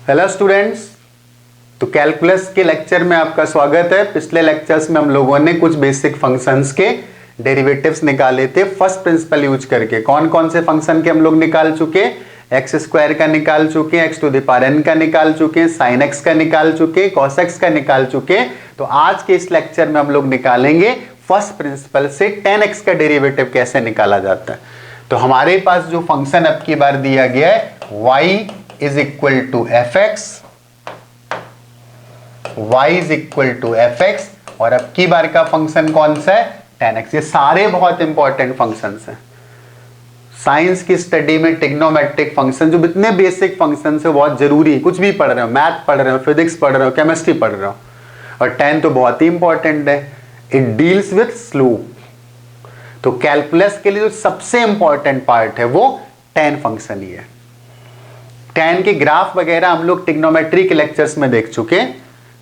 Hello students, तो calculus के lecture में आपका स्वागत है। पिछले लेक्चर्स में हम लोगों ने कुछ बेसिक फंक्शंस के डेरिवेटिव्स निकाले थे फर्स्ट प्रिंसिपल यूज करके। कौन कौन से फंक्शन के हम लोग निकाल चुके? एक्स स्क्वायर का निकाल चुके, x to the power n का निकाल चुके, साइन एक्स का निकाल चुके, कॉस एक्स का निकाल चुके। तो आज के इस लेक्चर में हम लोग निकालेंगे फर्स्ट प्रिंसिपल से tan x का डेरिवेटिव कैसे निकाला जाता है। तो हमारे पास जो फंक्शन अब की बार दिया गया है y is equal to f x, y is equal to f x, और अब की बार का फंक्शन कौन सा है? tan x। ये सारे बहुत इंपॉर्टेंट फंक्शंस हैं। साइंस की स्टडी में ट्रिग्नोमेट्रिक फंक्शन, जो इतने बेसिक फंक्शन है, बहुत जरूरी है। कुछ भी पढ़ रहे हो, मैथ पढ़ रहे हो, फिजिक्स पढ़ रहे हो, केमिस्ट्री पढ़ रहे हो, और tan तो बहुत ही इंपॉर्टेंट है। It deals with slope. तो कैलकुलस के लिए जो सबसे इंपॉर्टेंट पार्ट है वो tan फंक्शन ही है। tan के ग्राफ वगैरह हम लोग ट्रिग्नोमेट्री के लेक्चर्स में देख चुके।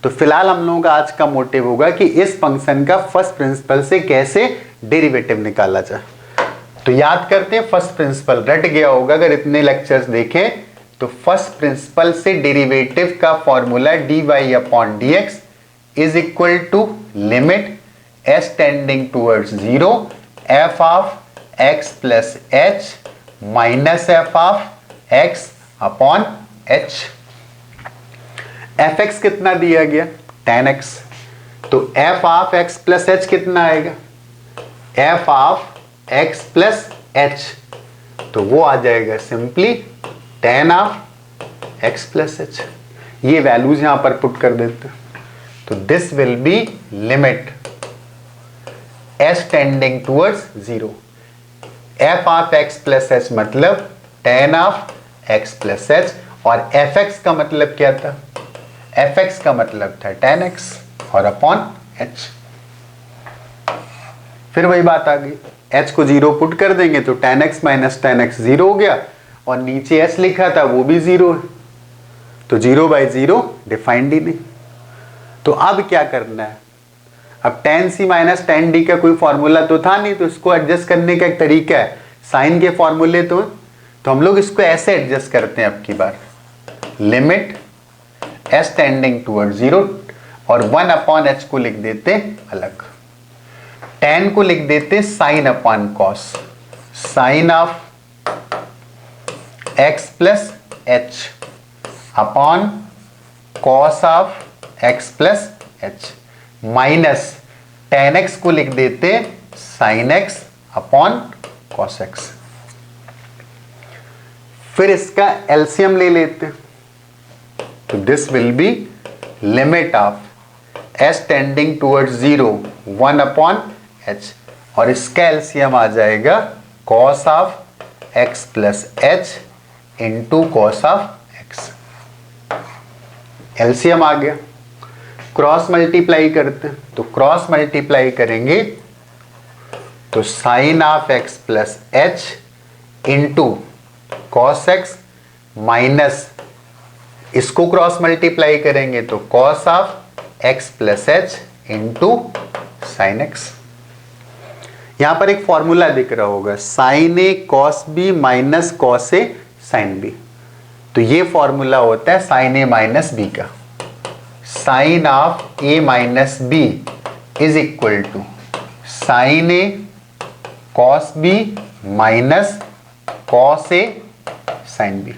तो फिलहाल हम लोगों का आज का मोटिव होगा कि इस फंक्शन का फर्स्ट प्रिंसिपल से कैसे डेरिवेटिव निकाला जाए। तो याद करते हैं, फर्स्ट प्रिंसिपल रट गया होगा अगर इतने लेक्चर्स देखें। तो फर्स्ट प्रिंसिपल से डेरिवेटिव का formula dy upon dx is equal to limit s tending towards 0 f of x plus h minus f of x upon h। F x कितना दिया गया? tan x। तो f of x plus h कितना आएगा? f of x plus h। तो वो आ जाएगा simply tan of x plus h। ये वैल्यूज यहां पर पुट कर देते। तो this will be limit s tending towards 0 f of x plus h मतलब tan of x plus h, और fx का मतलब क्या था? fx का मतलब था tan x और अपॉन h। फिर वही बात आ गई, h को 0 पुट कर देंगे तो tan x minus tan x 0 हो गया, और नीचे s लिखा था वो भी 0 है। तो 0 बाई 0 डिफाइंड ही नहीं। तो अब क्या करना है? अब tan c minus tan d का कोई फॉर्मूला तो था नहीं, तो इसको एडजस्ट करने का एक तरीका है। साइन के फॉर्मूले तो हम लोग इसको ऐसे एडजस्ट करते हैं अब की बार, लिमिट s टेंडिंग टूवर्ड 0, और 1 अपॉन h को लिख देते अलग, tan को लिख देते sine upon cos, sine of x plus h upon cos of x plus h, minus tan x को लिख देते sine x upon cos x। फिर इसका एलसीएम ले लेते। तो this will be limit of s tending towards 0 1 upon h, और इसका एलसीएम आ जाएगा cos of x plus h into cos of x। LCM आ गया। क्रॉस मल्टीप्लाई करते हैं। तो क्रॉस मल्टीप्लाई करेंगे तो sine of x plus h into cos x, minus इसको क्रॉस मल्टीप्लाई करेंगे तो cos of x plus h into sine x. यहां पर एक फॉर्मूला दिख रहा होगा, sine a cos b minus cos a sine b. तो ये फॉर्मूला होता है साइन ए माइनस बी का। Sine of a minus b is equal to sine a cos b minus cos a sine b.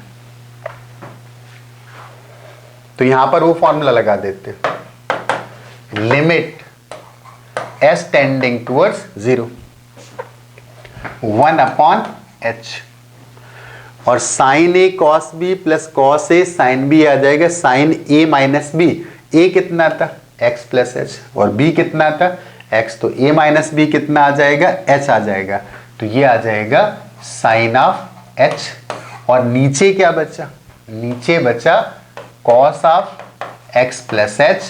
तो यहां पर वो formula लगा देते, limit s tending towards 0 1 upon h, और sign a cos B plus cos a sine B आ जाएगा sign a minus B. ए कितना था? x प्लस एच, और b कितना था? x। तो a माइनस बी कितना आ जाएगा? h आ जाएगा। तो ये आ जाएगा साइन ऑफ h, और नीचे क्या बचा? नीचे बचा cos of x plus h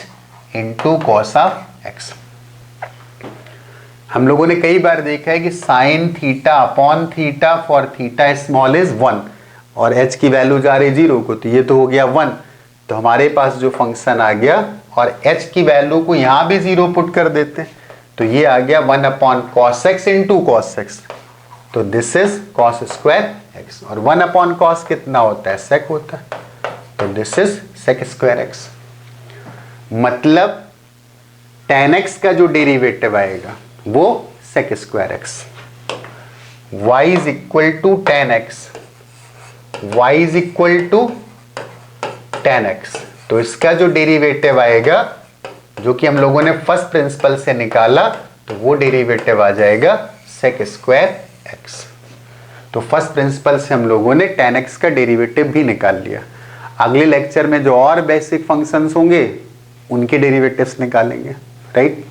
into cos of x। हम लोगों ने कई बार देखा है कि sine theta upon theta for theta small is 1, और h की वैल्यू जा रही 0 को, तो ये तो हो गया 1। तो हमारे पास जो फंक्शन आ गया, और h की वैल्यू को यहां भी 0 पुट कर देते, तो ये आ गया 1 upon cos x into cos x. तो this is cos square x, और 1 अपॉन कॉस कितना होता है? सेक होता है। तो this is sec square x. मतलब tan x का जो डेरिवेटिव आएगा वो sec square x. y is equal to tan x, y is equal to tan x। तो इसका जो डेरिवेटिव आएगा जो कि हम लोगों ने फर्स्ट प्रिंसिपल से निकाला, तो वो डेरिवेटिव आ जाएगा सेक स्क्वायर एक्स। तो फर्स्ट प्रिंसिपल से हम लोगों ने tan x का डेरिवेटिव भी निकाल लिया। अगले लेक्चर में जो और बेसिक फंक्शंस होंगे उनके डेरिवेटिव्स निकालेंगे, राइट।